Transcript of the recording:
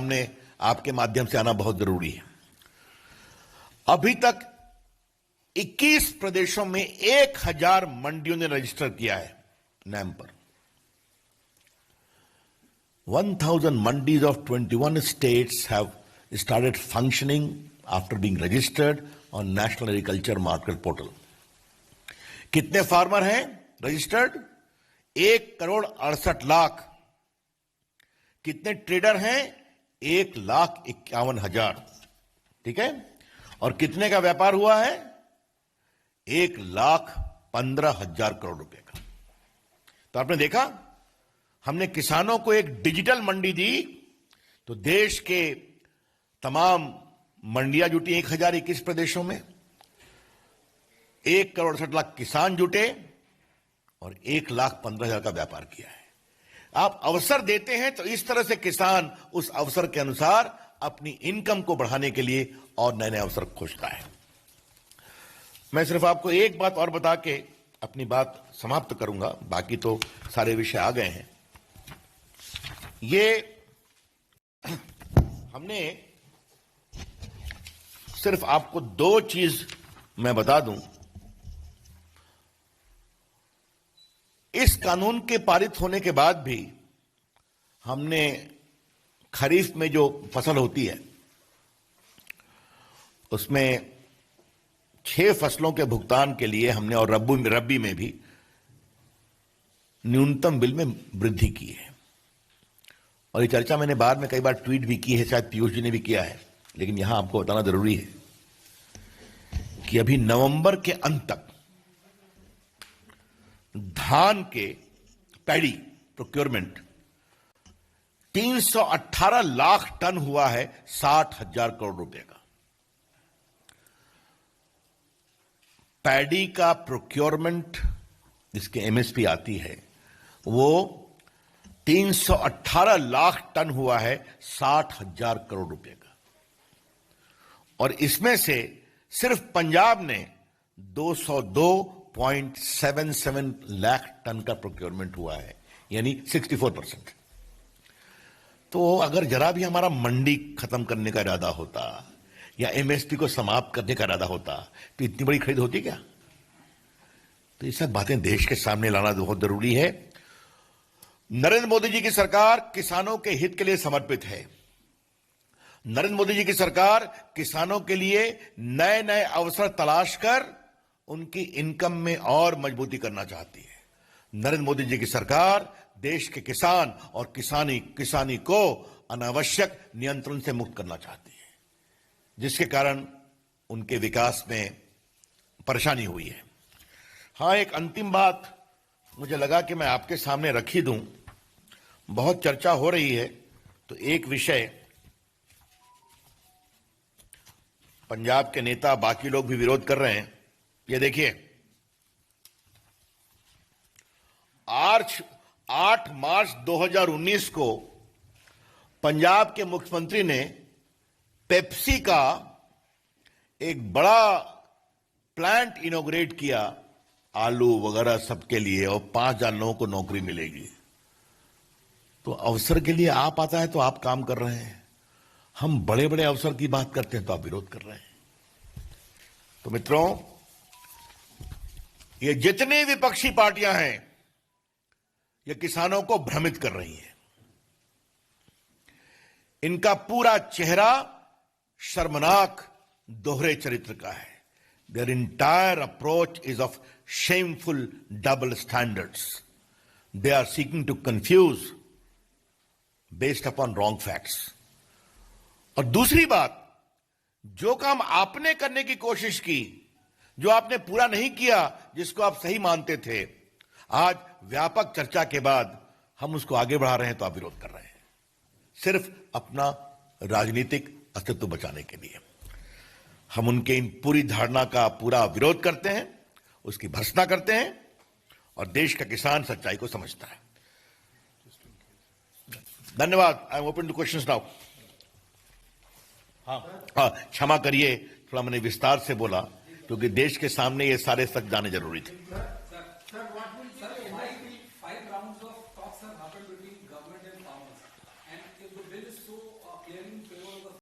सामने आपके माध्यम से आना बहुत जरूरी है। अभी तक 21 प्रदेशों में 1000 मंडियों ने रजिस्टर किया है नाम पर। 1000 mandis of 21 states have started functioning after being registered on National Agriculture Market Portal. कितने फार्मर हैं रजिस्टर्ड? 1,68,00,000। कितने ट्रेडर हैं? 1,51,000। ठीक है। और कितने का व्यापार हुआ है? 1,15,000 करोड़ रुपए का। तो आपने देखा, हमने किसानों को एक डिजिटल मंडी दी तो देश के तमाम मंडियां जुटी 1021 प्रदेशों में, 1,68,00,000 किसान जुटे और 1,15,000 का व्यापार किया है। आप अवसर देते हैं तो इस तरह से किसान उस अवसर के अनुसार अपनी इनकम को बढ़ाने के लिए और नए नए अवसर खोजता है। मैं सिर्फ आपको एक बात और बता के अपनी बात समाप्त करूंगा, बाकी तो सारे विषय आ गए हैं। ये हमने सिर्फ आपको 2 चीज मैं बता दूं। इस कानून के पारित होने के बाद भी हमने खरीफ में जो फसल होती है उसमें 6 फसलों के भुगतान के लिए हमने, और रबी में भी न्यूनतम बिल में वृद्धि की है। और ये चर्चा मैंने बाद में कई बार ट्वीट भी की है, शायद पीयूष जी ने भी किया है, लेकिन यहां आपको बताना जरूरी है कि अभी नवंबर के अंत तक धान के पैडी प्रोक्योरमेंट 318 लाख टन हुआ है 60,000 करोड़ रुपए का। पैडी का प्रोक्योरमेंट जिसके एमएसपी आती है वो 318 लाख टन हुआ है 60,000 करोड़ रुपए का। और इसमें से सिर्फ पंजाब ने 202.77 लाख टन का प्रोक्योरमेंट हुआ है, यानी 64%। तो अगर जरा भी हमारा मंडी खत्म करने का इरादा होता या एमएसपी को समाप्त करने का इरादा होता तो इतनी बड़ी खरीद होती क्या? तो ये सब बातें देश के सामने लाना बहुत जरूरी है। नरेंद्र मोदी जी की सरकार किसानों के हित के लिए समर्पित है। नरेंद्र मोदी जी की सरकार किसानों के लिए नए नए अवसर तलाश कर उनकी इनकम में और मजबूती करना चाहती है। नरेंद्र मोदी जी की सरकार देश के किसान और किसानी को अनावश्यक नियंत्रण से मुक्त करना चाहती है, जिसके कारण उनके विकास में परेशानी हुई है। हां, एक अंतिम बात मुझे लगा कि मैं आपके सामने रख ही दूं। बहुत चर्चा हो रही है तो एक विषय पंजाब के नेता, बाकी लोग भी विरोध कर रहे हैं। ये देखिए, 8 मार्च 2019 को पंजाब के मुख्यमंत्री ने पेप्सी का एक बड़ा प्लांट इनॉग्रेट किया, आलू वगैरह सबके लिए, और 5,000 लोगों को नौकरी मिलेगी। तो अवसर के लिए आप आता है तो आप काम कर रहे हैं, हम बड़े बड़े अवसर की बात करते हैं तो आप विरोध कर रहे हैं। तो मित्रों, ये जितनी विपक्षी पार्टियां हैं ये किसानों को भ्रमित कर रही हैं। इनका पूरा चेहरा शर्मनाक दोहरे चरित्र का है। Their entire approach is of shameful double standards. They are seeking to confuse based upon wrong facts. और दूसरी बात, जो काम आपने करने की कोशिश की, जो आपने पूरा नहीं किया, जिसको आप सही मानते थे, आज व्यापक चर्चा के बाद हम उसको आगे बढ़ा रहे हैं तो आप विरोध कर रहे हैं, सिर्फ अपना राजनीतिक अस्तित्व बचाने के लिए। हम उनके इन पूरी धारणा का पूरा विरोध करते हैं, उसकी भर्त्सना करते हैं, और देश का किसान सच्चाई को समझता है। धन्यवाद। I am open two questions now. हाँ, क्षमा करिए, थोड़ा मैंने विस्तार से बोला क्योंकि देश के सामने ये सारे सच जाने जरूरी थे।